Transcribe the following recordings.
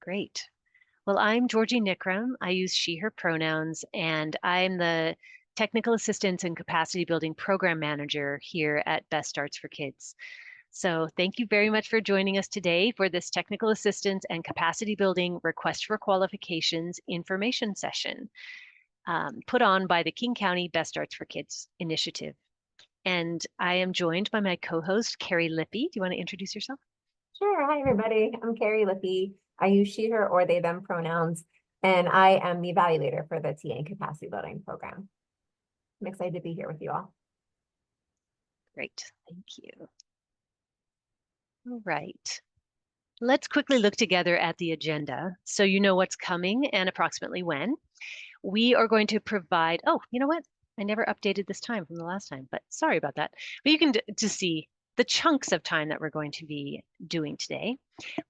Great. Well, I'm Georgie Nickram. I use she, her pronouns, and I'm the Technical Assistance and Capacity Building Program Manager here at Best Starts for Kids. So thank you very much for joining us today for this Technical Assistance and Capacity Building Request for Qualifications information session put on by the King County Best Starts for Kids initiative. And I am joined by my co-host, Carrie Lippy. Do you want to introduce yourself? Sure. Hi, everybody. I'm Carrie Lippy. I use she, her, or they, them pronouns, and I am the evaluator for the TA and Capacity Building Program. I'm excited to be here with you all. Great. Thank you. All right. Let's quickly look together at the agenda so you know what's coming and approximately when. We are going to provide, oh, you know what? I never updated this time from the last time, but sorry about that. But you can just see the chunks of time that we're going to be doing today.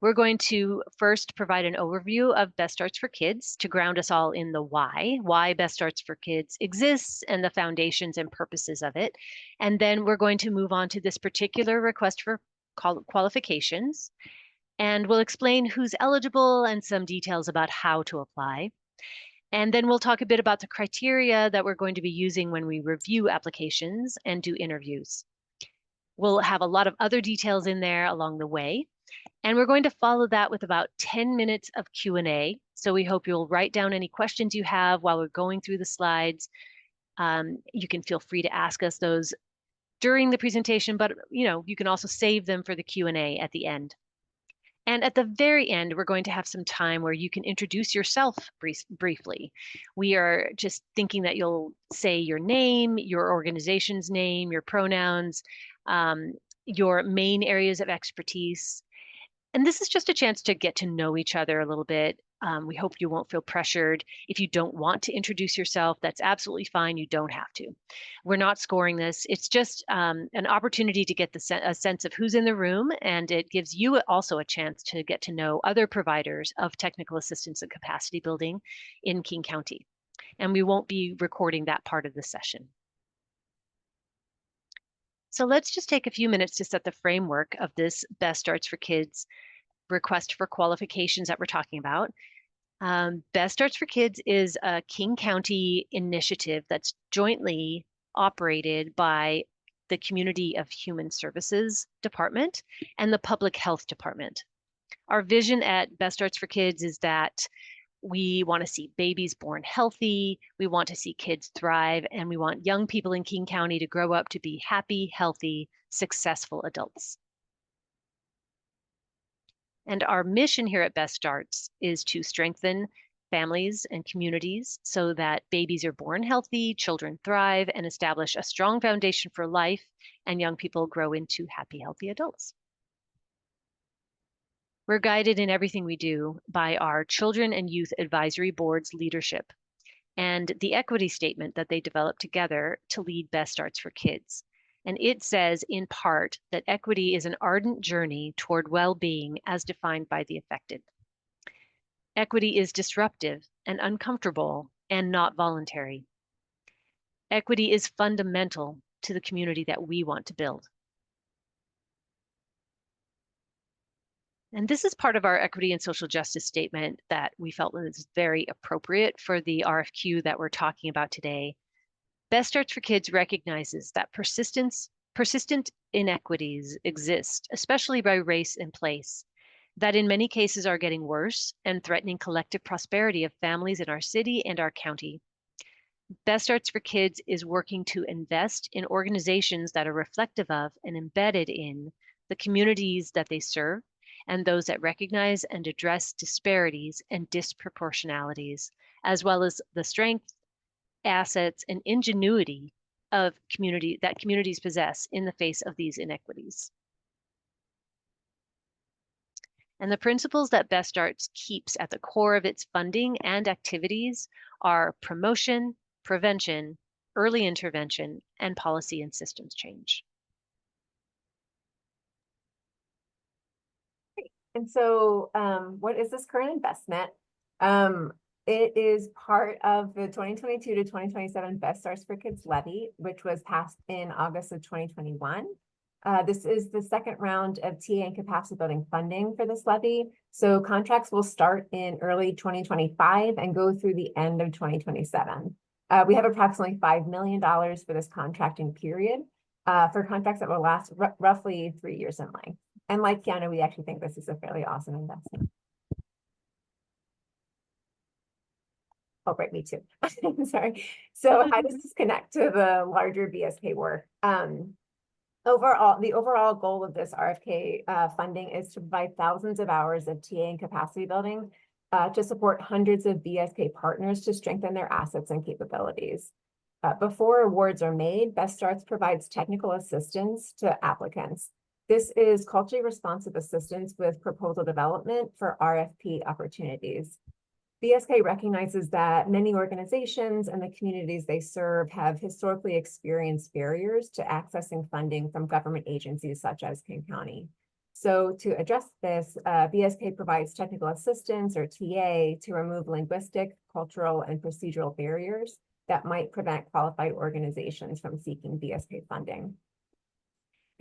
We're going to first provide an overview of Best Starts for Kids to ground us all in the why Best Starts for Kids exists and the foundations and purposes of it. And then we're going to move on to this particular request for qualifications. And we'll explain who's eligible and some details about how to apply. And then we'll talk a bit about the criteria that we're going to be using when we review applications and do interviews. We'll have a lot of other details in there along the way. And we're going to follow that with about 10 minutes of Q&A. So we hope you'll write down any questions you have while we're going through the slides. You can feel free to ask us those during the presentation, but you can also save them for the Q&A at the end. And at the very end, we're going to have some time where you can introduce yourself briefly. We are just thinking that you'll say your name, your organization's name, your pronouns, your main areas of expertise. And this is just a chance to get to know each other a little bit. We hope you won't feel pressured. If you don't want to introduce yourself, that's absolutely fine. You don't have to. We're not scoring this. It's just an opportunity to get a sense of who's in the room, and it gives you also a chance to get to know other providers of technical assistance and capacity building in King County. And we won't be recording that part of the session. So let's just take a few minutes to set the framework of this Best Starts for Kids request for qualifications that we're talking about. Best Starts for Kids is a King County initiative that's jointly operated by the Community of Human Services Department and the Public Health Department. Our vision at Best Starts for Kids is that we want to see babies born healthy, we want to see kids thrive, and we want young people in King County to grow up to be happy, healthy, successful adults. And our mission here at Best Starts is to strengthen families and communities so that babies are born healthy, children thrive, and establish a strong foundation for life, and young people grow into happy, healthy adults. We're guided in everything we do by our Children and Youth Advisory Board's leadership and the equity statement that they developed together to lead Best Starts for Kids. And it says, in part, that equity is an ardent journey toward well-being as defined by the affected. Equity is disruptive and uncomfortable and not voluntary. Equity is fundamental to the community that we want to build. And this is part of our equity and social justice statement that we felt was very appropriate for the RFQ that we're talking about today. Best Starts for Kids recognizes that persistent inequities exist, especially by race and place, that in many cases are getting worse and threatening collective prosperity of families in our city and our county. Best Starts for Kids is working to invest in organizations that are reflective of and embedded in the communities that they serve, and those that recognize and address disparities and disproportionalities, as well as the strength, assets, and ingenuity of communities possess in the face of these inequities. And the principles that Best Starts keeps at the core of its funding and activities are promotion, prevention, early intervention, and policy and systems change. And so what is this current investment? It is part of the 2022 to 2027 Best Starts for Kids levy, which was passed in August of 2021. This is the second round of TA and capacity building funding for this levy. So contracts will start in early 2025 and go through the end of 2027. We have approximately $5 million for this contracting period for contracts that will last roughly 3 years in length. And like Kiana, we actually think this is a fairly awesome investment. Oh, right, me too. Sorry. So how does this connect to the larger BSK work? The overall goal of this RFK funding is to provide thousands of hours of TA and capacity building to support hundreds of BSK partners to strengthen their assets and capabilities. Before awards are made, Best Starts provides technical assistance to applicants. This is culturally responsive assistance with proposal development for RFP opportunities. BSK recognizes that many organizations and the communities they serve have historically experienced barriers to accessing funding from government agencies such as King County. So to address this, BSK provides technical assistance, or TA, to remove linguistic, cultural, and procedural barriers that might prevent qualified organizations from seeking BSK funding.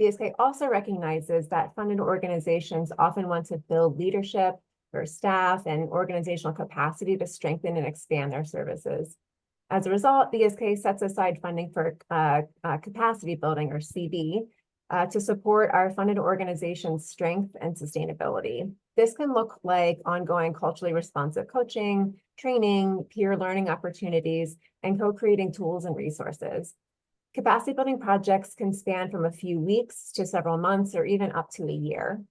BSK also recognizes that funded organizations often want to build leadership, for staff and organizational capacity to strengthen and expand their services. As a result, BSK sets aside funding for capacity building, or CB, to support our funded organization's strength and sustainability. This can look like ongoing culturally responsive coaching, training, peer learning opportunities, and co-creating tools and resources. Capacity building projects can span from a few weeks to several months or even up to a year.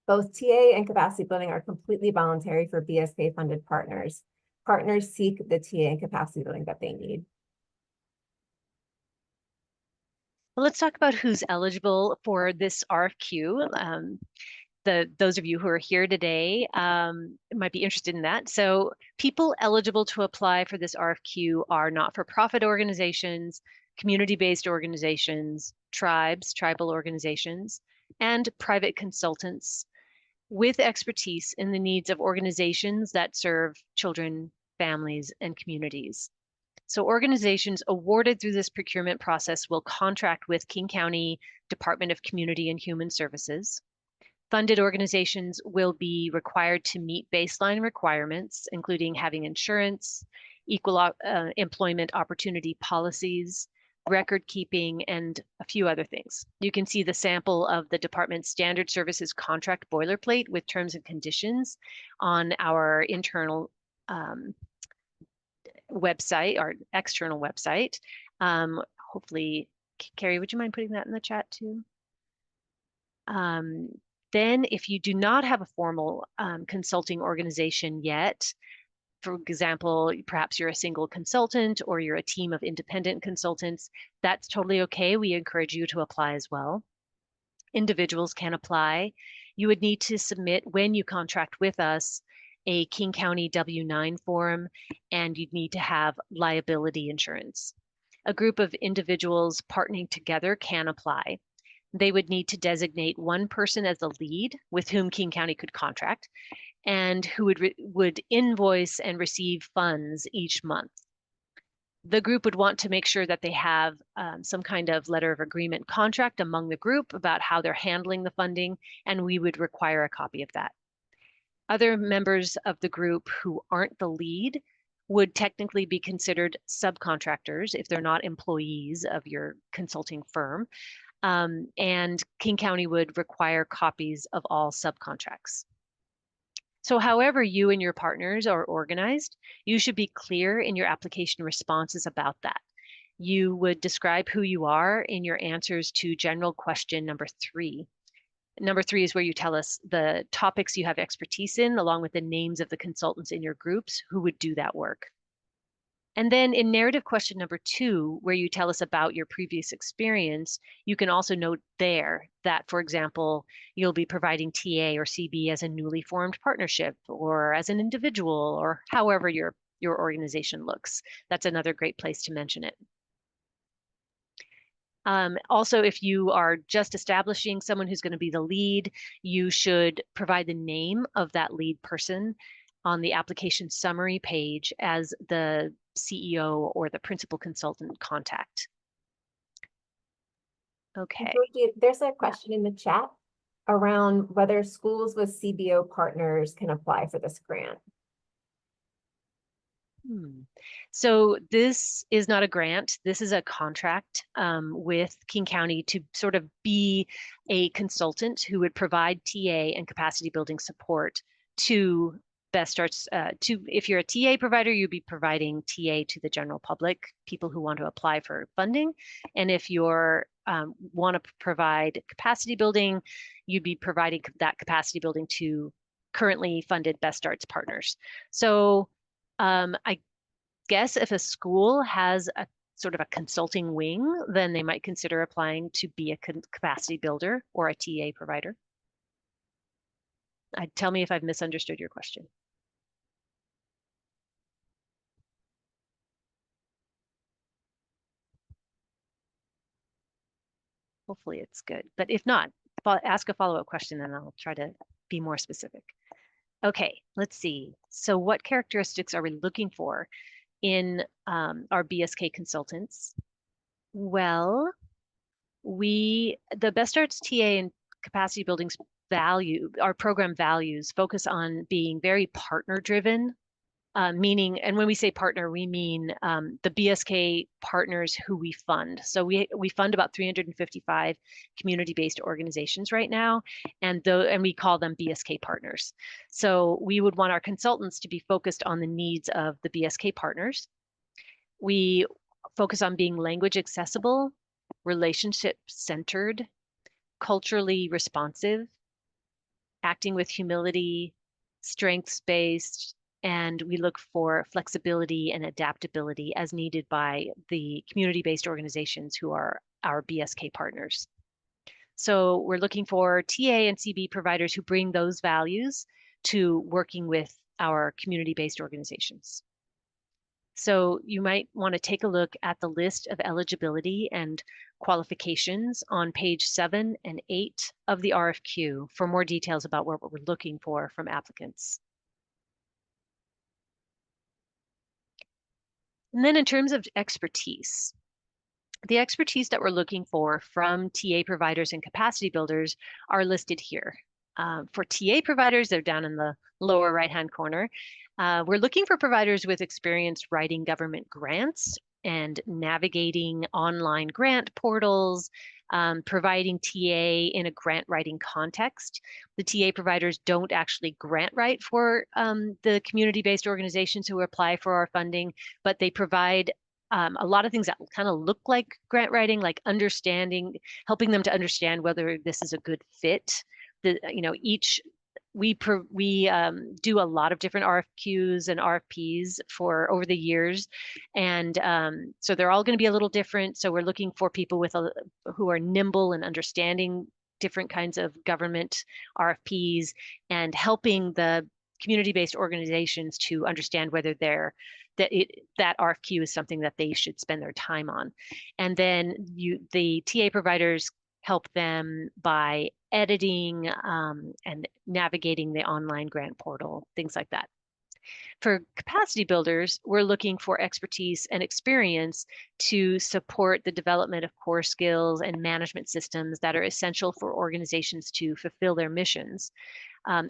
Both TA and capacity building are completely voluntary for BSK funded partners. Partners seek the TA and capacity building that they need. Well, let's talk about who's eligible for this RFQ. Those of you who are here today might be interested in that. So people eligible to apply for this RFQ are not-for-profit organizations, community-based organizations, tribal organizations, and private consultants with expertise in the needs of organizations that serve children, families, and communities. So organizations awarded through this procurement process will contract with King County Department of Community and Human Services. Funded organizations will be required to meet baseline requirements, including having insurance, equal employment opportunity policies, record keeping, and a few other things. You can see the sample of the department's standard services contract boilerplate with terms and conditions on our internal website, our external website. Hopefully, Carrie, would you mind putting that in the chat too? Then if you do not have a formal consulting organization yet, for example, perhaps you're a single consultant or you're a team of independent consultants, that's totally okay. We encourage you to apply as well. Individuals can apply. You would need to submit, when you contract with us, a King County W-9 form, and you'd need to have liability insurance. A group of individuals partnering together can apply. They would need to designate one person as a lead with whom King County could contract, and who would invoice and receive funds each month. The group would want to make sure that they have some kind of letter of agreement contract among the group about how they're handling the funding, and we would require a copy of that. Other members of the group who aren't the lead would technically be considered subcontractors if they're not employees of your consulting firm, and King County would require copies of all subcontracts. So however you and your partners are organized, you should be clear in your application responses about that. You would describe who you are in your answers to general question number 3. Number 3 is where you tell us the topics you have expertise in, along with the names of the consultants in your groups who would do that work. And then in narrative question number 2, where you tell us about your previous experience, you can also note there that, for example, you'll be providing TA or CB as a newly formed partnership or as an individual, or however your organization looks. That's another great place to mention it. Also, if you are just establishing someone who's going to be the lead, you should provide the name of that lead person on the application summary page as the CEO or the principal consultant contact. Okay. Georgie, there's a question in the chat around whether schools with CBO partners can apply for this grant. So this is not a grant. This is a contract with King County to sort of be a consultant who would provide TA and capacity building support to Best Starts. If you're a TA provider, you'd be providing TA to the general public, people who want to apply for funding. And if you're want to provide capacity building, you'd be providing that capacity building to currently funded Best Starts partners. So I guess if a school has a sort of a consulting wing, then they might consider applying to be a capacity builder or a TA provider. Tell me if I've misunderstood your question. Hopefully it's good, but if not, ask a follow-up question and I'll try to be more specific. Okay, let's see. So what characteristics are we looking for in our BSK consultants? Well, the Best Starts TA and capacity building's our program values focus on being very partner driven, meaning, and when we say partner, we mean the BSK partners who we fund. So we fund about 355 community-based organizations right now, and we call them BSK partners. So we would want our consultants to be focused on the needs of the BSK partners. We focus on being language accessible, relationship centered, culturally responsive, acting with humility, strengths based, and we look for flexibility and adaptability as needed by the community based organizations who are our BSK partners. So we're looking for TA and CB providers who bring those values to working with our community based organizations. So you might want to take a look at the list of eligibility and qualifications on page 7 and 8 of the RFQ for more details about what we're looking for from applicants. And then in terms of expertise, the expertise that we're looking for from TA providers and capacity builders are listed here. For TA providers, they're down in the lower right-hand corner. We're looking for providers with experience writing government grants and navigating online grant portals, providing TA in a grant writing context. The TA providers don't actually grant write for the community-based organizations who apply for our funding, but they provide a lot of things that kind of look like grant writing, like helping them to understand whether this is a good fit. We do a lot of different RFQs and RFPs for over the years, and so they're all going to be a little different. So we're looking for people who are nimble and understanding different kinds of government RFPs and helping the community-based organizations to understand whether that RFQ is something that they should spend their time on. And then the TA providers help them by editing and navigating the online grant portal, things like that. For capacity builders, we're looking for expertise and experience to support the development of core skills and management systems that are essential for organizations to fulfill their missions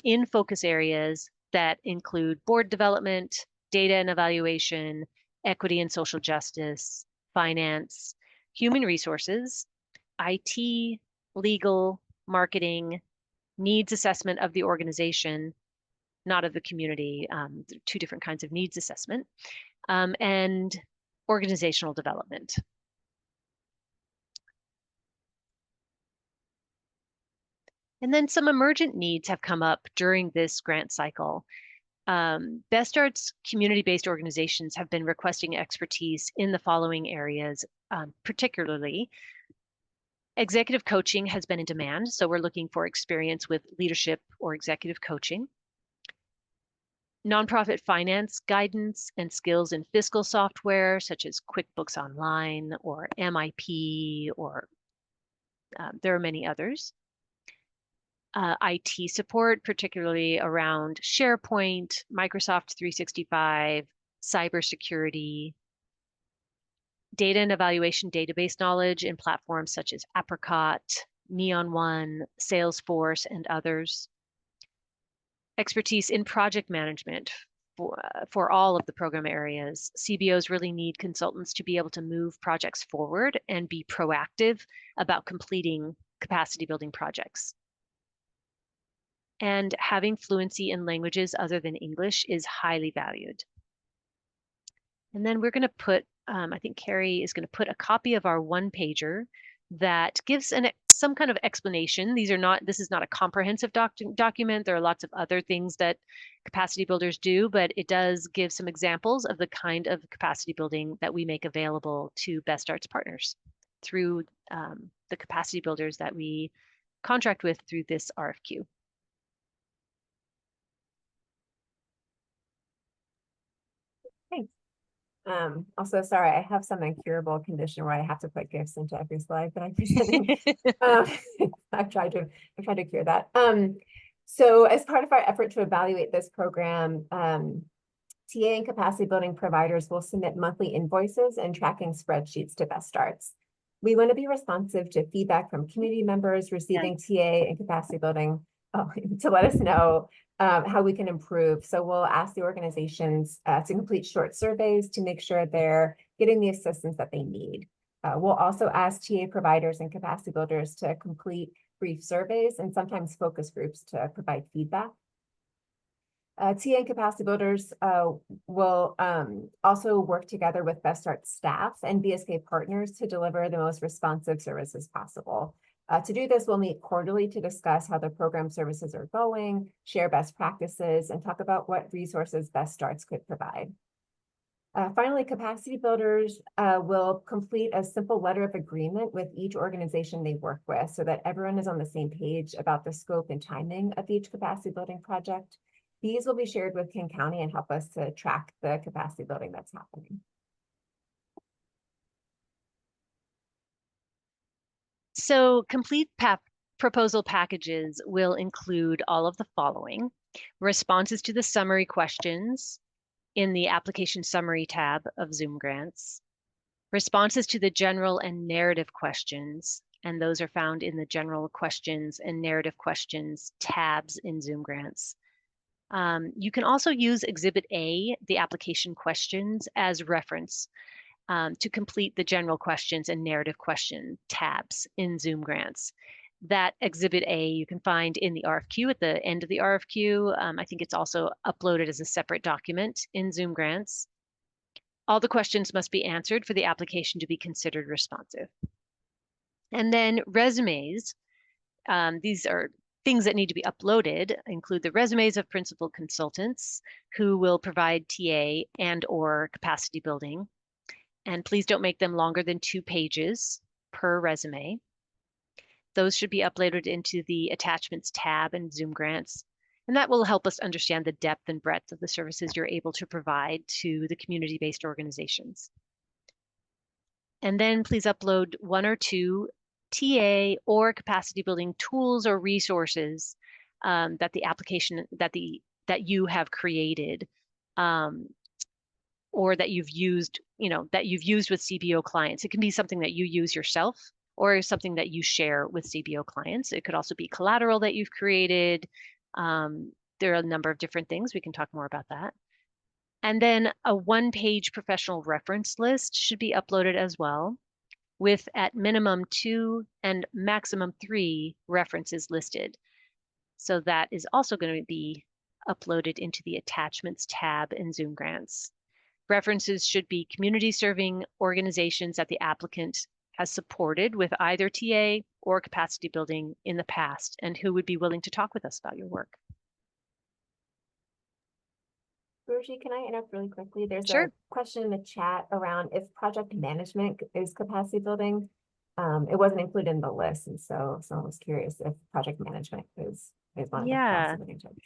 in focus areas that include board development, data and evaluation, equity and social justice, finance, human resources, IT, legal, marketing, needs assessment of the organization, not of the community, two different kinds of needs assessment, and organizational development. And then some emergent needs have come up during this grant cycle. Best Starts community-based organizations have been requesting expertise in the following areas, particularly executive coaching has been in demand, so we're looking for experience with leadership or executive coaching. Nonprofit finance guidance and skills in fiscal software, such as QuickBooks Online or MIP, or there are many others. IT support, particularly around SharePoint, Microsoft 365, cybersecurity, data and evaluation database knowledge in platforms such as Apricot, Neon One, Salesforce, and others. Expertise in project management for all of the program areas. CBOs really need consultants to be able to move projects forward and be proactive about completing capacity building projects. And having fluency in languages other than English is highly valued. And then we're going to put, I think Carrie is going to put a copy of our one-pager that gives some kind of explanation. This is not a comprehensive document. There are lots of other things that capacity builders do, but it does give some examples of the kind of capacity building that we make available to Best Starts partners through the capacity builders that we contract with through this RFQ. Thanks. Also, sorry, I have some incurable condition where I have to put GIFs into every slide that I'm presenting. I've tried to cure that. So as part of our effort to evaluate this program, TA and capacity building providers will submit monthly invoices and tracking spreadsheets to Best Starts. We want to be responsive to feedback from community members receiving TA and capacity building to let us know how we can improve. So we'll ask the organizations to complete short surveys to make sure they're getting the assistance that they need. We'll also ask TA providers and capacity builders to complete brief surveys and sometimes focus groups to provide feedback. TA and capacity builders will also work together with Best Starts staff and BSK partners to deliver the most responsive services possible. To do this, we'll meet quarterly to discuss how the program services are going, share best practices, and talk about what resources Best Starts could provide. Finally, capacity builders will complete a simple letter of agreement with each organization they work with so that everyone is on the same page about the scope and timing of each capacity building project. These will be shared with King County and help us to track the capacity building that's happening. So complete proposal packages will include all of the following: responses to the summary questions in the application summary tab of Zoom Grants, responses to the general and narrative questions, and those are found in the general questions and narrative questions tabs in Zoom Grants. You can also use Exhibit A, the application questions, as reference to complete the general questions and narrative question tabs in Zoom Grants. That Exhibit A you can find in the RFQ at the end of the RFQ. I think it's also uploaded as a separate document in Zoom Grants. All the questions must be answered for the application to be considered responsive. And then resumes. These are things that need to be uploaded, include the resumes of principal consultants who will provide TA and/or capacity building. And please don't make them longer than 2 pages per resume. Those should be uploaded into the attachments tab in Zoom Grants. And that will help us understand the depth and breadth of the services you're able to provide to the community-based organizations. And then please upload 1 or 2 TA or capacity building tools or resources that the application that you have created or that you've used, with CBO clients. It can be something that you use yourself or something that you share with CBO clients. It could also be collateral that you've created. There are a number of different things. We can talk more about that. And then a 1-page professional reference list should be uploaded as well, with at minimum 2 and maximum 3 references listed. So that is also going to be uploaded into the attachments tab in Zoom Grants. References should be community serving organizations that the applicant has supported with either TA or capacity building in the past and who would be willing to talk with us about your work. Roshi, can I interrupt really quickly? There's Sure. a question in the chat around if project management is capacity building. It wasn't included in the list, and so someone was curious if project management is one of the capacity building types.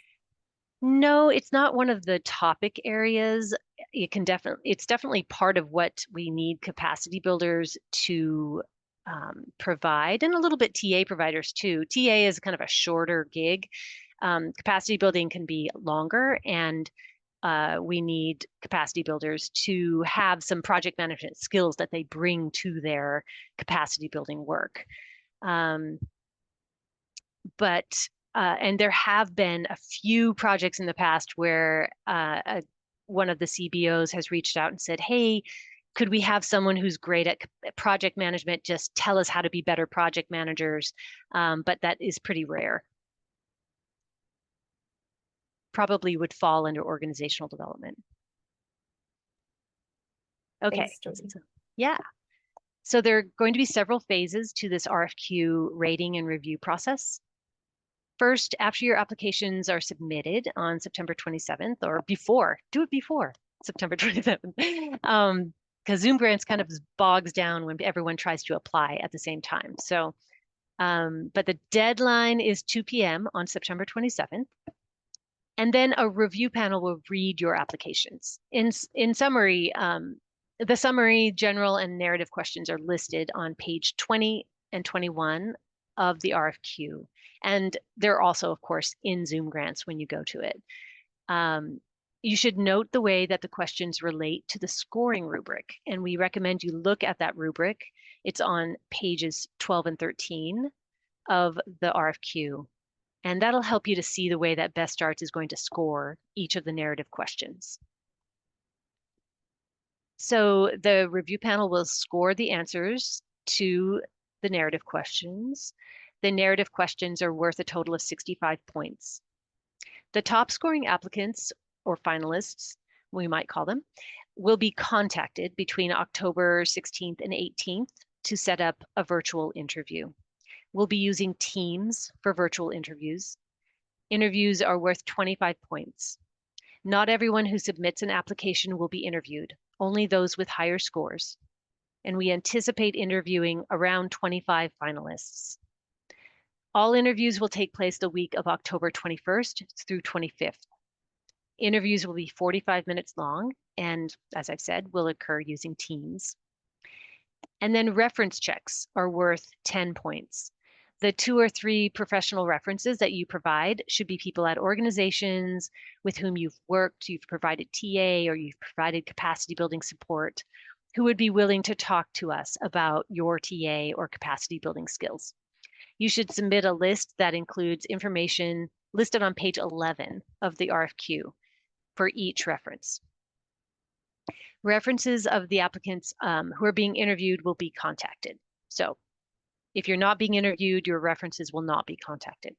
No, it's not one of the topic areas. It's definitely part of what we need capacity builders to provide, and a little bit TA providers too. TA is kind of a shorter gig. Capacity building can be longer, and we need capacity builders to have some project management skills that they bring to their capacity building work. And there have been a few projects in the past where one of the CBOs has reached out and said, hey, could we have someone who's great at project management just tell us how to be better project managers? But that is pretty rare. Probably would fall under organizational development. Okay. Thanks, Yeah. So there are going to be several phases to this RFQ rating and review process. First, after your applications are submitted on September 27th or before, do it before September 27th. Because Zoom Grants kind of bogs down when everyone tries to apply at the same time. So, but the deadline is 2 p.m. on September 27th. And then a review panel will read your applications. In summary, the summary, general, and narrative questions are listed on page 20 and 21 of the RFQ. And they're also, of course, in Zoom Grants when you go to it. You should note the way that the questions relate to the scoring rubric. And we recommend you look at that rubric. It's on pages 12 and 13 of the RFQ. And that'll help you to see the way that Best Starts is going to score each of the narrative questions. So the review panel will score the answers to the narrative questions. The narrative questions are worth a total of 65 points. The top scoring applicants, or finalists, we might call them, will be contacted between October 16th and 18th to set up a virtual interview. We'll be using Teams for virtual interviews. Interviews are worth 25 points. Not everyone who submits an application will be interviewed, only those with higher scores. And we anticipate interviewing around 25 finalists. All interviews will take place the week of October 21st through 25th. Interviews will be 45 minutes long, and as I've said, will occur using Teams. And then reference checks are worth 10 points. The 2 or 3 professional references that you provide should be people at organizations with whom you've worked, you've provided TA, or you've provided capacity building support, who would be willing to talk to us about your TA or capacity building skills. You should submit a list that includes information listed on page 11 of the RFQ for each reference. References of the applicants who are being interviewed will be contacted. So if you're not being interviewed, your references will not be contacted.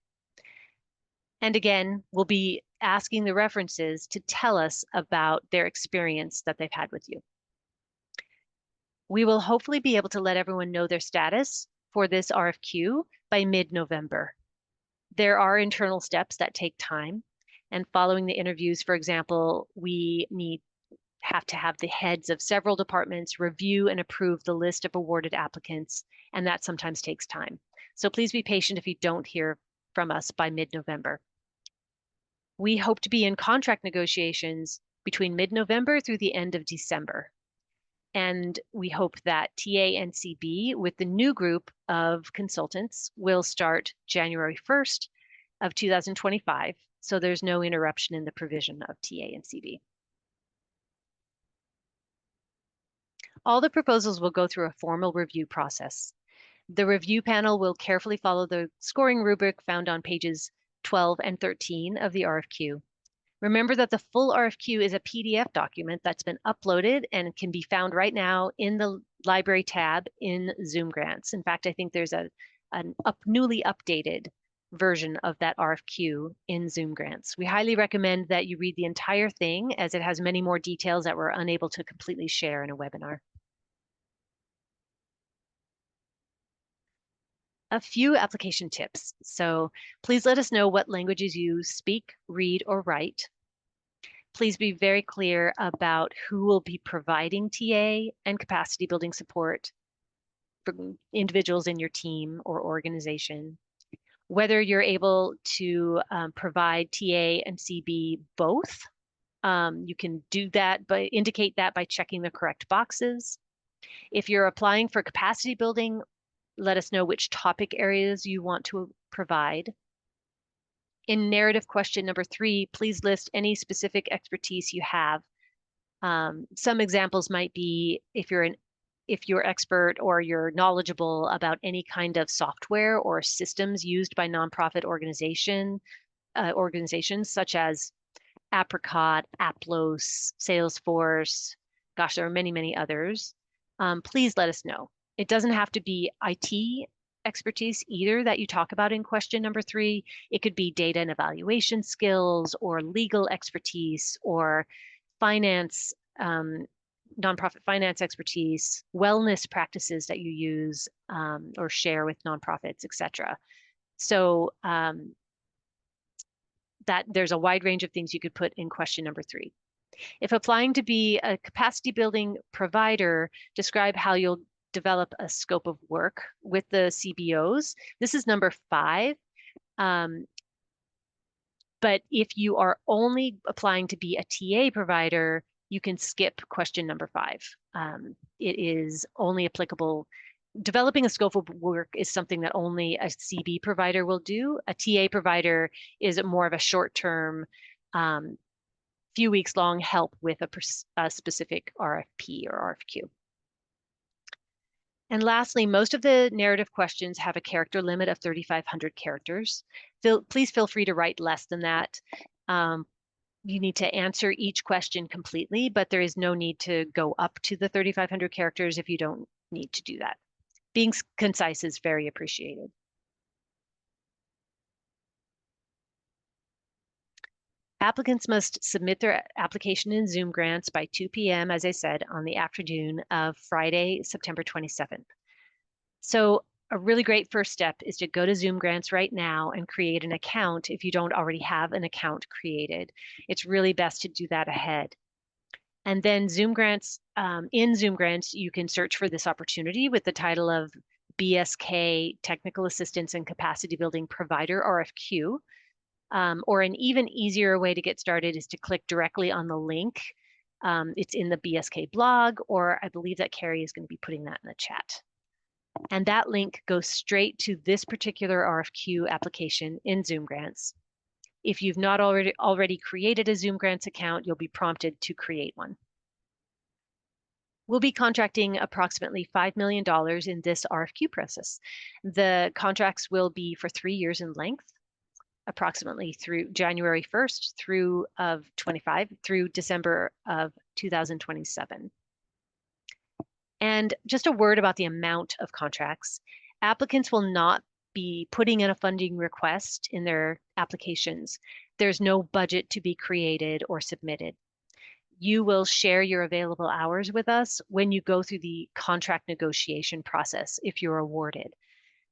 And again, we'll be asking the references to tell us about their experience that they've had with you. We will hopefully be able to let everyone know their status for this RFQ by mid-November. There are internal steps that take time, and following the interviews, for example, we have to have the heads of several departments review and approve the list of awarded applicants, and that sometimes takes time. So please be patient if you don't hear from us by mid-November. We hope to be in contract negotiations between mid-November through the end of December. And we hope that TA and CB with the new group of consultants will start January 1st of 2025. So there's no interruption in the provision of TA and CB. All the proposals will go through a formal review process. The review panel will carefully follow the scoring rubric found on pages 12 and 13 of the RFQ. Remember that the full RFQ is a PDF document that's been uploaded and can be found right now in the library tab in Zoom Grants. In fact, I think there's a newly updated version of that RFQ in Zoom Grants. We highly recommend that you read the entire thing as it has many more details that we're unable to completely share in a webinar. A few application tips. So please let us know what languages you speak, read, or write. Please be very clear about who will be providing TA and capacity building support for individuals in your team or organization. Whether you're able to provide TA and CB both, you can do that, but indicate that by checking the correct boxes. If you're applying for capacity building, let us know which topic areas you want to provide. In narrative question number 3, please list any specific expertise you have. Some examples might be if you're expert or you're knowledgeable about any kind of software or systems used by nonprofit organizations such as Apricot, Aplos, Salesforce. Gosh, there are many, many others. Please let us know. It doesn't have to be IT expertise either that you talk about in question number 3. It could be data and evaluation skills or legal expertise or finance, nonprofit finance expertise, wellness practices that you use or share with nonprofits, etc. So that there's a wide range of things you could put in question number 3. If applying to be a capacity building provider, describe how you'll develop a scope of work with the CBOs. This is number 5. But if you are only applying to be a TA provider, you can skip question number 5. It is only applicable. Developing a scope of work is something that only a CB provider will do. A TA provider is more of a short-term, few weeks long help with a specific RFP or RFQ. And lastly, most of the narrative questions have a character limit of 3,500 characters. Please feel free to write less than that. You need to answer each question completely, but there is no need to go up to the 3,500 characters if you don't need to do that. Being concise is very appreciated. Applicants must submit their application in Zoom Grants by 2 p.m., as I said, on the afternoon of Friday, September 27th. So a really great first step is to go to Zoom Grants right now and create an account if you don't already have an account created. It's really best to do that ahead. And then Zoom Grants, in Zoom Grants, you can search for this opportunity with the title of BSK Technical Assistance and Capacity Building Provider RFQ. Or an even easier way to get started is to click directly on the link. It's in the BSK blog, or I believe that Carrie is going to be putting that in the chat. And that link goes straight to this particular RFQ application in Zoom Grants. If you've not already created a Zoom Grants account, you'll be prompted to create one. We'll be contracting approximately $5 million in this RFQ process. The contracts will be for 3 years in length, approximately through January 1st through of 25 through December of 2027. And just a word about the amount of contracts. Applicants will not be putting in a funding request in their applications. There's no budget to be created or submitted. You will share your available hours with us when you go through the contract negotiation process if you're awarded.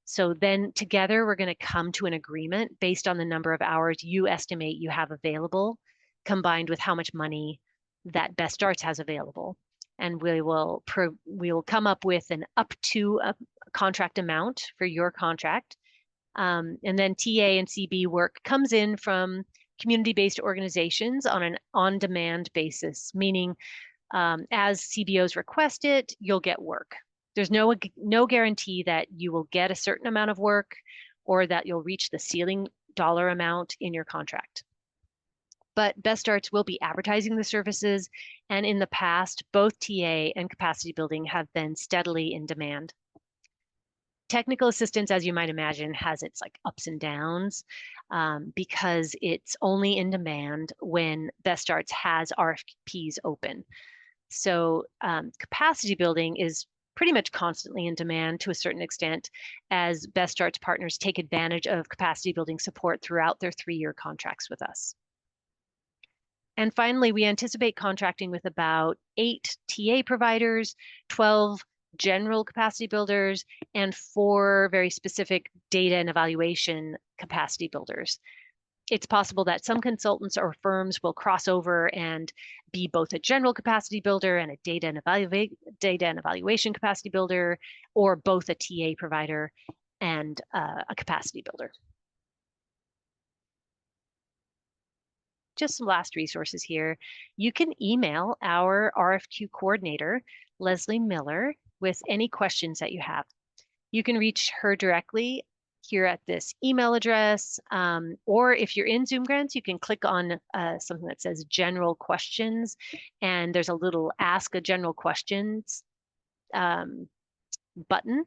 So then together we're going to come to an agreement based on the number of hours you estimate you have available, combined with how much money that Best Starts has available. And we will come up with an up to a contract amount for your contract. And then TA and CB work comes in from community-based organizations on an on-demand basis, meaning as CBOs request it, you'll get work. There's no guarantee that you will get a certain amount of work or that you'll reach the ceiling dollar amount in your contract. But Best Starts will be advertising the services, and in the past, both TA and capacity building have been steadily in demand. Technical assistance, as you might imagine, has its like ups and downs because it's only in demand when Best Starts has RFPs open. So capacity building is pretty much constantly in demand to a certain extent as Best Starts partners take advantage of capacity building support throughout their 3-year contracts with us. And finally, we anticipate contracting with about 8 TA providers, 12 general capacity builders, and 4 very specific data and evaluation capacity builders. It's possible that some consultants or firms will cross over and be both a general capacity builder and a data and evaluation capacity builder, or both a TA provider and a capacity builder. Just some last resources here. You can email our RFQ coordinator, Leslie Miller, with any questions that you have. You can reach her directly here at this email address. Or if you're in Zoom Grants, you can click on something that says general questions, and there's a little ask a general questions button,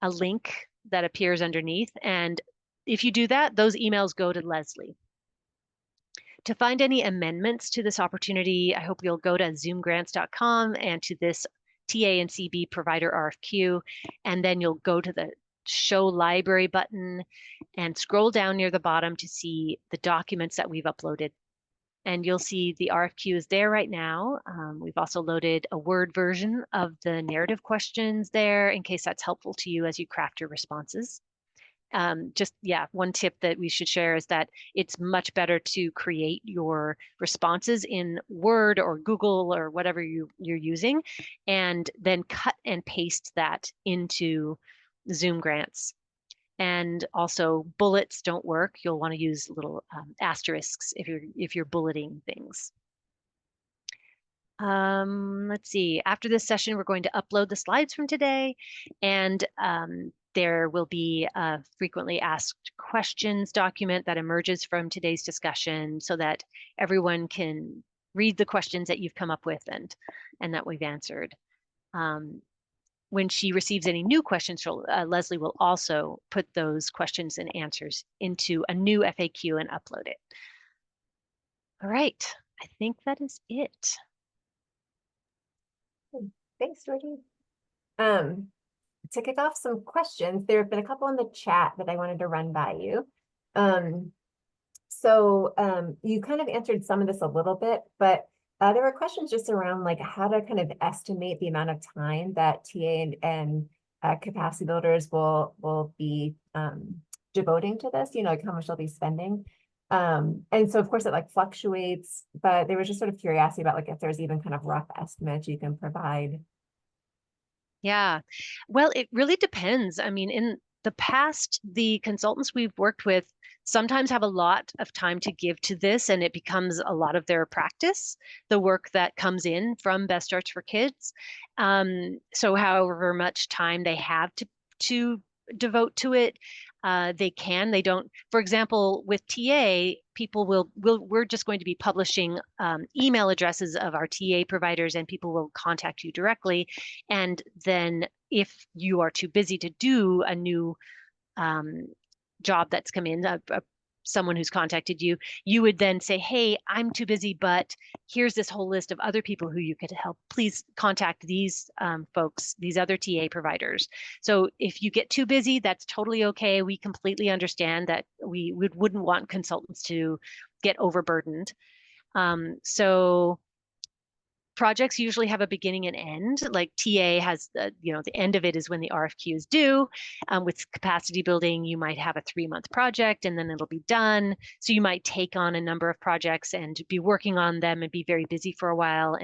a link that appears underneath. And if you do that, those emails go to Leslie. To find any amendments to this opportunity, I hope you'll go to zoomgrants.com and to this TA and CB provider RFQ, and then you'll go to the Show Library button and scroll down near the bottom to see the documents that we've uploaded. And you'll see the RFQ is there right now. We've also loaded a Word version of the narrative questions there in case that's helpful to you as you craft your responses. One tip that we should share is that it's much better to create your responses in Word or Google or whatever you're using, and then cut and paste that into Zoom Grants. And also bullets don't work. You'll want to use little asterisks if you're bulleting things. Let's see. After this session, we're going to upload the slides from today, and there will be a frequently asked questions document that emerges from today's discussion so that everyone can read the questions that you've come up with and that we've answered. When she receives any new questions, Leslie will also put those questions and answers into a new FAQ and upload it. All right, I think that is it. Thanks, Georgie. To kick off some questions, there have been a couple in the chat that I wanted to run by you. You kind of answered some of this a little bit, but there were questions just around like how to kind of estimate the amount of time that TA and capacity builders will be devoting to this, like how much they'll be spending. And so of course it like fluctuates, but there was just sort of curiosity about like if there's even kind of rough estimates you can provide. Yeah, well, it really depends. I mean, in the past, the consultants we've worked with sometimes have a lot of time to give to this, and it becomes a lot of their practice, the work that comes in from Best Starts for Kids. So however much time they have to devote to it, they don't. For example, with TA, we're just going to be publishing email addresses of our TA providers, and people will contact you directly. And then if you are too busy to do a new job that's come in, someone who's contacted you, you would then say, hey, I'm too busy, but here's this whole list of other people who you could help. Please contact these folks, these other TA providers. So if you get too busy, that's totally okay. We completely understand that we wouldn't want consultants to get overburdened. So projects usually have a beginning and end. Like TA has, the end of it is when the RFQ is due. With capacity building, you might have a 3-month project and then it'll be done. So you might take on a number of projects and be working on them and be very busy for a while,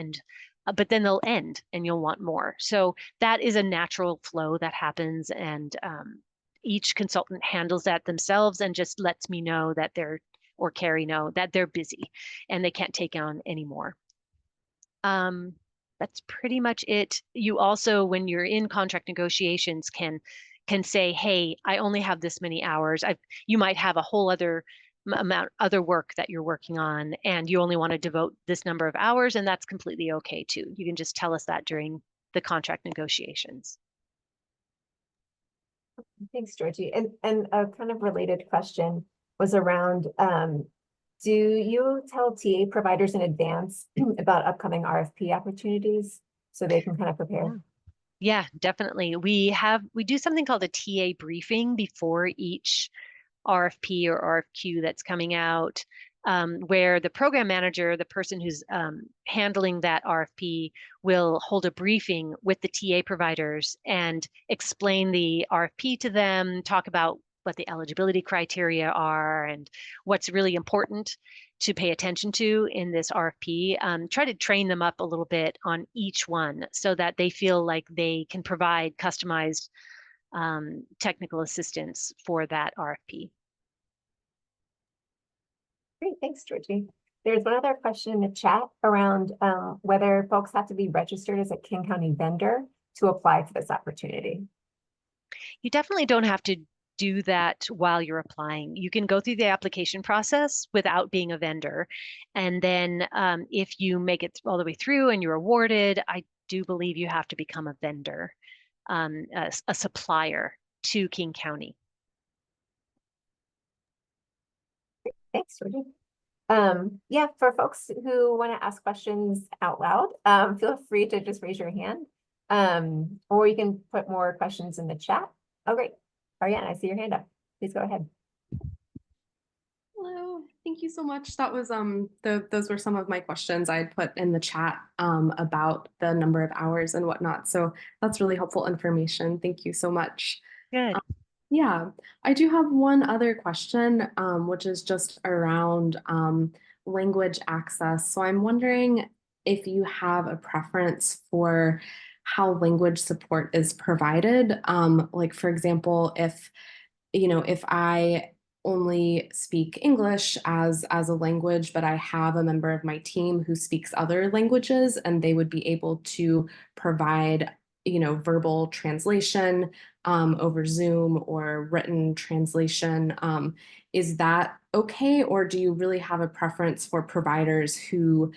but then they'll end and you'll want more. So that is a natural flow that happens, and each consultant handles that themselves and just lets me know that or Carrie know that they're busy and they can't take on any more. That's pretty much it. You also, when you're in contract negotiations, can say, hey, I only have this many hours. You might have a whole other other work that you're working on, and you only want to devote this number of hours, and that's completely okay too. You can just tell us that during the contract negotiations. Thanks, Georgie. And a kind of related question was around, do you tell TA providers in advance about upcoming RFP opportunities so they can kind of prepare? Yeah, definitely. We do something called a TA briefing before each RFP or RFQ that's coming out, where the program manager, the person who's handling that RFP, will hold a briefing with the TA providers and explain the RFP to them, talk about what the eligibility criteria are and what's really important to pay attention to in this RFP. Try to train them up a little bit on each one so that they feel like they can provide customized technical assistance for that RFP. Great, thanks, Georgie. There's one other question in the chat around whether folks have to be registered as a King County vendor to apply for this opportunity. You definitely don't have to do that while you're applying. You can go through the application process without being a vendor. And then if you make it all the way through and you're awarded, I do believe you have to become a vendor, a supplier to King County. Thanks, Georgie. Yeah, for folks who want to ask questions out loud, feel free to just raise your hand. Or you can put more questions in the chat. Oh, great. Ariane, I see your hand up. Please go ahead. Hello, thank you so much. That was those were some of my questions I had put in the chat about the number of hours and whatnot. So that's really helpful information. Thank you so much. Good. Yeah, I do have one other question, which is just around language access. So I'm wondering if you have a preference for how language support is provided. Like, for example, if I only speak English as a language, but I have a member of my team who speaks other languages, and they would be able to provide, verbal translation over Zoom or written translation. Is that okay, or do you really have a preference for providers who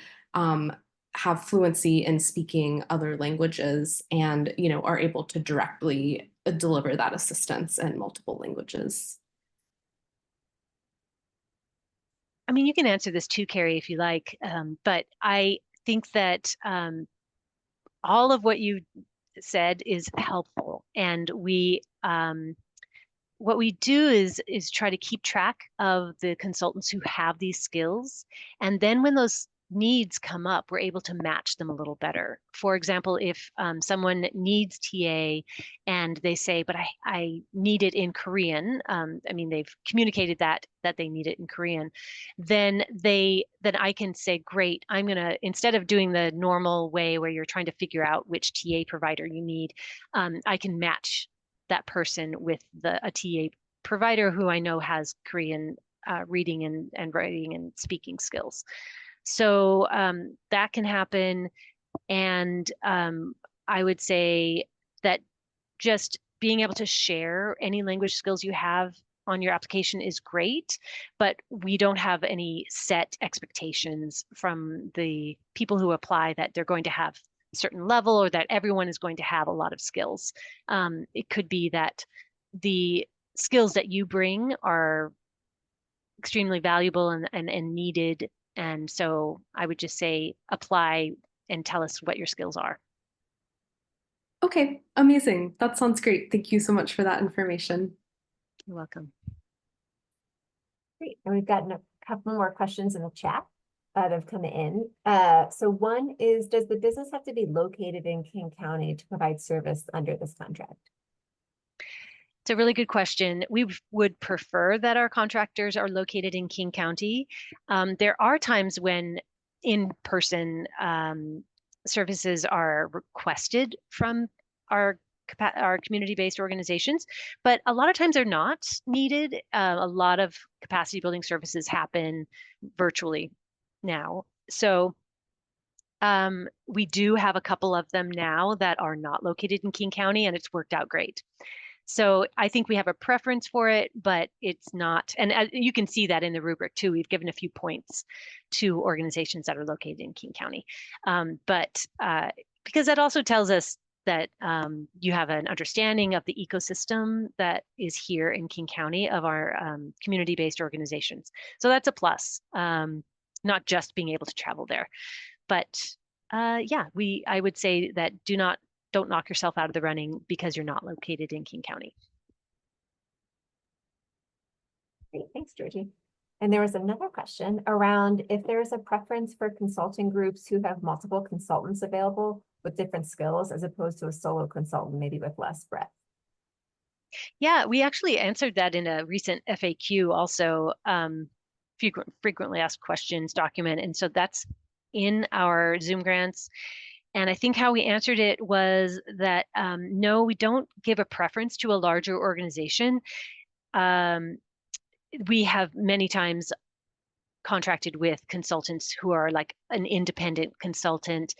have fluency in speaking other languages and, are able to directly deliver that assistance in multiple languages? I mean, you can answer this too, Carrie, if you like, but I think that all of what you said is helpful, and what we do is try to keep track of the consultants who have these skills, and then when those needs come up, we're able to match them a little better. For example, if someone needs TA and they say, but I need it in Korean, I mean, they've communicated that they need it in Korean, then I can say, great, I'm gonna, instead of doing the normal way where you're trying to figure out which TA provider you need, I can match that person with a TA provider who I know has Korean reading and writing and speaking skills. So that can happen. And I would say that just being able to share any language skills you have on your application is great, but we don't have any set expectations from the people who apply that they're going to have a certain level or that everyone is going to have a lot of skills. It could be that the skills that you bring are extremely valuable and needed. And so I would just say apply and tell us what your skills are. Okay, amazing. That sounds great. Thank you so much for that information. You're welcome. Great. And we've gotten a couple more questions in the chat that have come in. So one is, does the business have to be located in King County to provide service under this contract? It's a really good question. We would prefer that our contractors are located in King County. There are times when in-person services are requested from our community-based organizations, but a lot of times they're not needed. A lot of capacity building services happen virtually now. So we do have a couple of them now that are not located in King County, and it's worked out great. So I think we have a preference for it, but it's not, and you can see that in the rubric too. We've given a few points to organizations that are located in King County. Because that also tells us that you have an understanding of the ecosystem that is here in King County of our community-based organizations. So that's a plus, not just being able to travel there. But yeah, I would say that don't knock yourself out of the running because you're not located in King County. Great, thanks, Georgie. And there was another question around if there's a preference for consulting groups who have multiple consultants available with different skills as opposed to a solo consultant, maybe with less breadth. Yeah, we actually answered that in a recent FAQ also, frequently asked questions document. And so that's in our Zoom grants. And I think how we answered it was that no, we don't give a preference to a larger organization. We have many times contracted with consultants who are like an independent consultant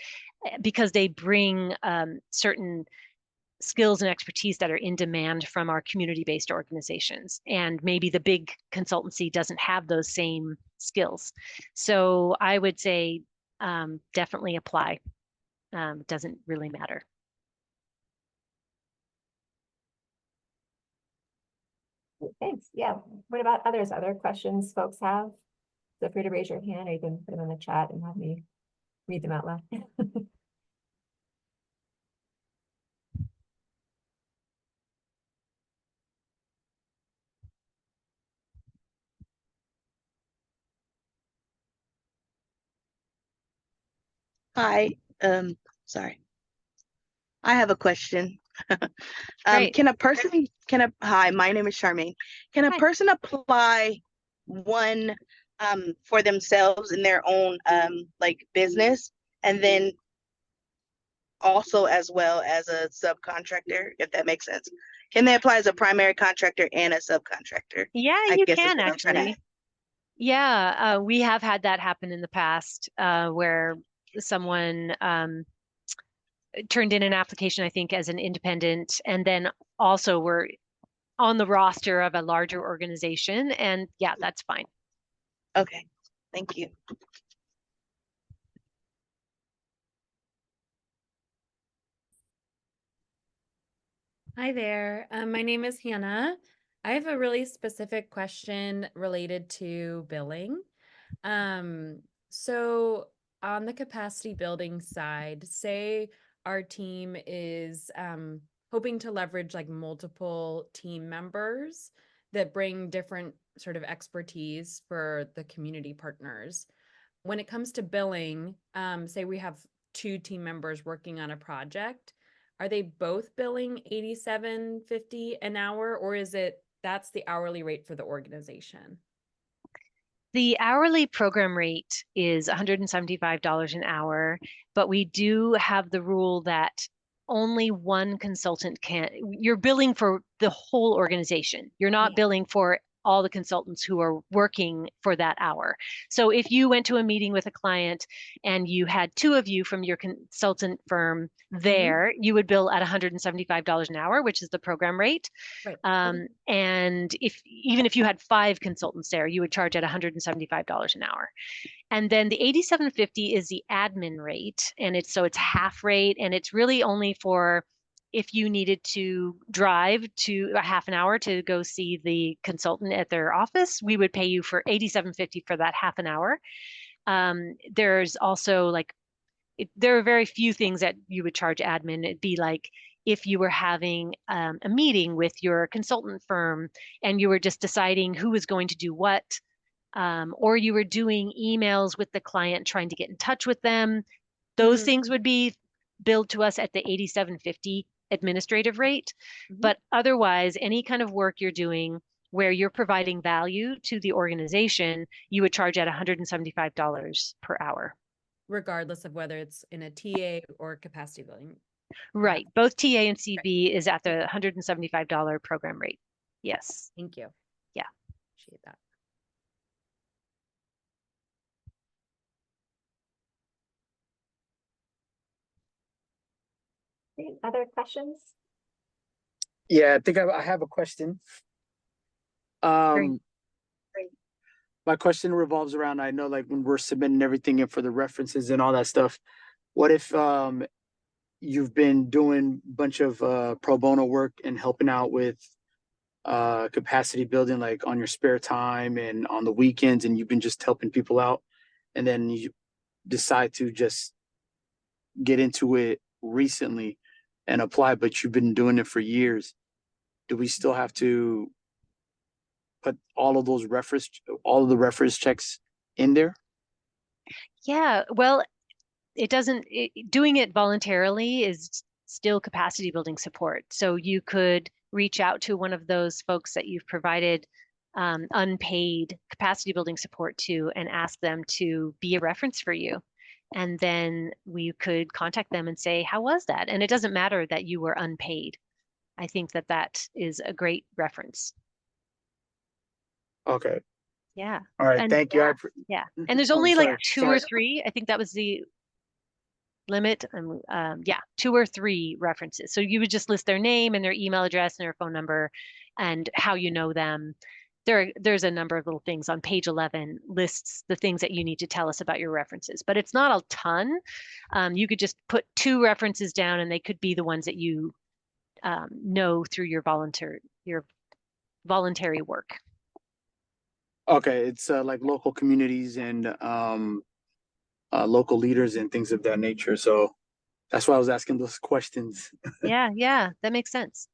because they bring certain skills and expertise that are in demand from our community-based organizations. And maybe the big consultancy doesn't have those same skills. So I would say definitely apply. It doesn't really matter. Thanks. Yeah. What about others? Other questions folks have? Feel free to raise your hand, or you can put them in the chat and have me read them out loud. Hi, sorry. I have a question. Great. Hi, my name is Charmaine. Can a Hi. person apply one for themselves in their own like business, and then also as well as a subcontractor, if that makes sense? Can they apply as a primary contractor and a subcontractor? Yeah, I you guess is can what I'm trying to actually. Yeah, we have had that happen in the past where someone turned in an application, I think, as an independent, and then also were on the roster of a larger organization. And yeah, that's fine. Okay, thank you. Hi there. My name is Hannah. I have a really specific question related to billing. So on the capacity building side, say our team is hoping to leverage like multiple team members that bring different sort of expertise for the community partners. When it comes to billing, say we have 2 team members working on a project, are they both billing $87.50 an hour, or is it that's the hourly rate for the organization? The hourly program rate is $175 an hour, but we do have the rule that only one consultant you're billing for the whole organization. You're not billing for all the consultants who are working for that hour. So if you went to a meeting with a client and you had 2 of you from your consultant firm there, you would bill at $175 an hour, which is the program rate. Right. And even if you had 5 consultants there, you would charge at $175 an hour. And then the $87.50 is the admin rate, and it's half rate, and it's really only for if you needed to drive to a half an hour to go see the consultant at their office, we would pay you for $87.50 for that half an hour. There's also there are very few things that you would charge admin. It'd be like if you were having a meeting with your consultant firm and you were just deciding who was going to do what, or you were doing emails with the client trying to get in touch with them, those things would be billed to us at the $87.50 administrative rate. But otherwise, any kind of work you're doing where you're providing value to the organization, you would charge at $175 per hour. Regardless of whether it's in a TA or capacity building. Right. Both TA and CB is at the $175 program rate. Yes. Thank you. Yeah. Appreciate that. Any other questions? Yeah, I think I have a question. Great. My question revolves around, I know like when we're submitting everything in for the references and all that stuff, what if you've been doing a bunch of pro bono work and helping out with capacity building like on your spare time and on the weekends, and you've been just helping people out, and then you decide to just get into it recently and apply, but you've been doing it for years. Do we still have to put all of the reference checks in there? Yeah. Well, doing it voluntarily is still capacity building support. So you could reach out to one of those folks that you've provided unpaid capacity building support to and ask them to be a reference for you. And then we could contact them and say, how was that? And it doesn't matter that you were unpaid. I think that is a great reference. Okay. Yeah. All right. And thank you. yeah. And there's only like 2 or 3. I think that was the limit, yeah, 2 or 3 references. So you would just list their name and their email address and their phone number and how you know them. There's a number of little things on page 11 lists the things that you need to tell us about your references, but it's not a ton. You could just put 2 references down and they could be the ones that you know through your voluntary work. Okay, it's like local communities and local leaders and things of that nature. So that's why I was asking those questions. Yeah, that makes sense.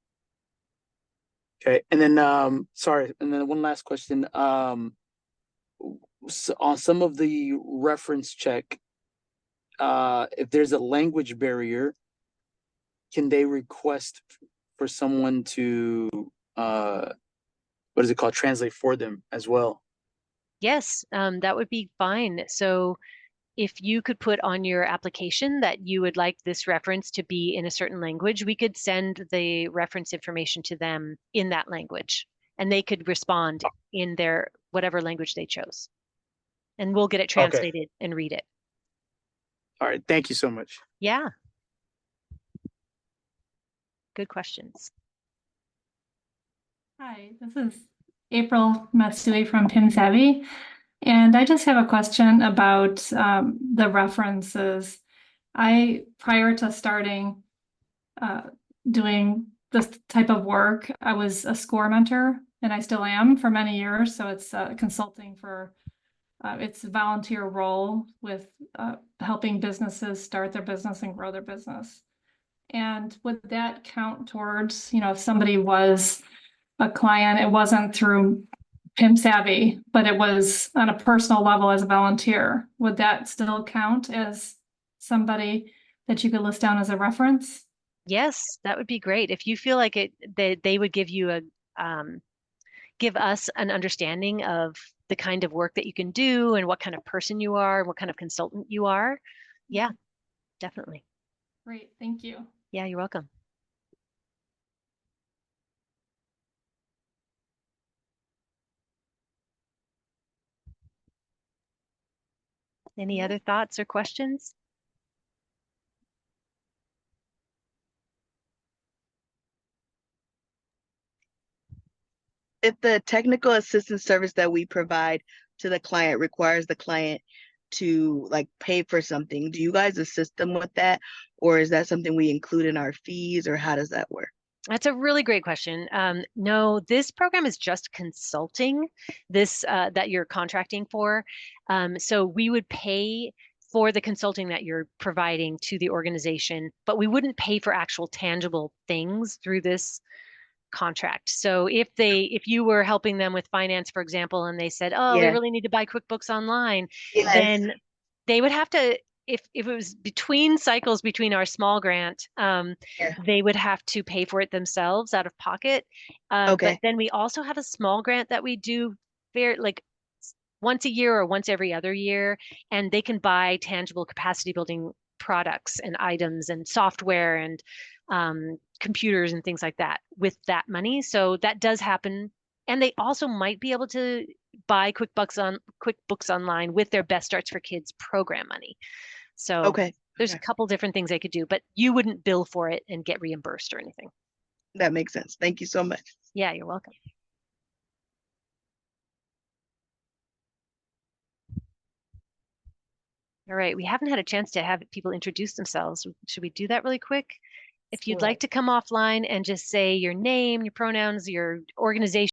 Okay, and then sorry, and then one last question. So on some of the reference check, if there's a language barrier, can they request for someone to what is it called, translate for them as well? Yes, that would be fine. So if you could put on your application that you would like this reference to be in a certain language, we could send the reference information to them in that language, and they could respond in their whatever language they chose. And we'll get it Okay. translated and read it. All right. Thank you so much. Yeah. Good questions. Hi, this is April Matsui from Pin Savvy. And I just have a question about the references. Prior to starting doing this type of work, I was a SCORE mentor, and I still am for many years. So it's consulting for, it's a volunteer role with helping businesses start their business and grow their business. And would that count towards, if somebody was a client, it wasn't through Pim Savvy, but it was on a personal level as a volunteer, would that still count as somebody that you could list down as a reference? Yes, that would be great. If you feel like they would give you give us an understanding of the kind of work that you can do and what kind of person you are, what kind of consultant you are. Yeah, definitely. Great, thank you. Yeah, you're welcome. Any other thoughts or questions? If the technical assistance service that we provide to the client requires the client to like pay for something, do you guys assist them with that? Or is that something we include in our fees, or how does that work? That's a really great question. No, this program is just consulting, this that you're contracting for. So we would pay for the consulting that you're providing to the organization, but we wouldn't pay for actual tangible things through this contract. So if you were helping them with finance, for example, and they said, oh, they Yeah. really need to buy QuickBooks Online, Yes. then they would have to, if it was between cycles between our small grant, Yeah. they would have to pay for it themselves out of pocket. But Okay. then we also have a small grant that we do like once a year or once every other year, and they can buy tangible capacity building products and items and software and computers and things like that with that money. So that does happen. And they also might be able to buy QuickBooks Online with their Best Starts for Kids program money. So Okay. there's a couple different things they could do, but you wouldn't bill for it and get reimbursed or anything. That makes sense. Thank you so much. Yeah, you're welcome. All right, we haven't had a chance to have people introduce themselves. Should we do that really quick? If you'd like to come offline and just say your name, your pronouns, your organization,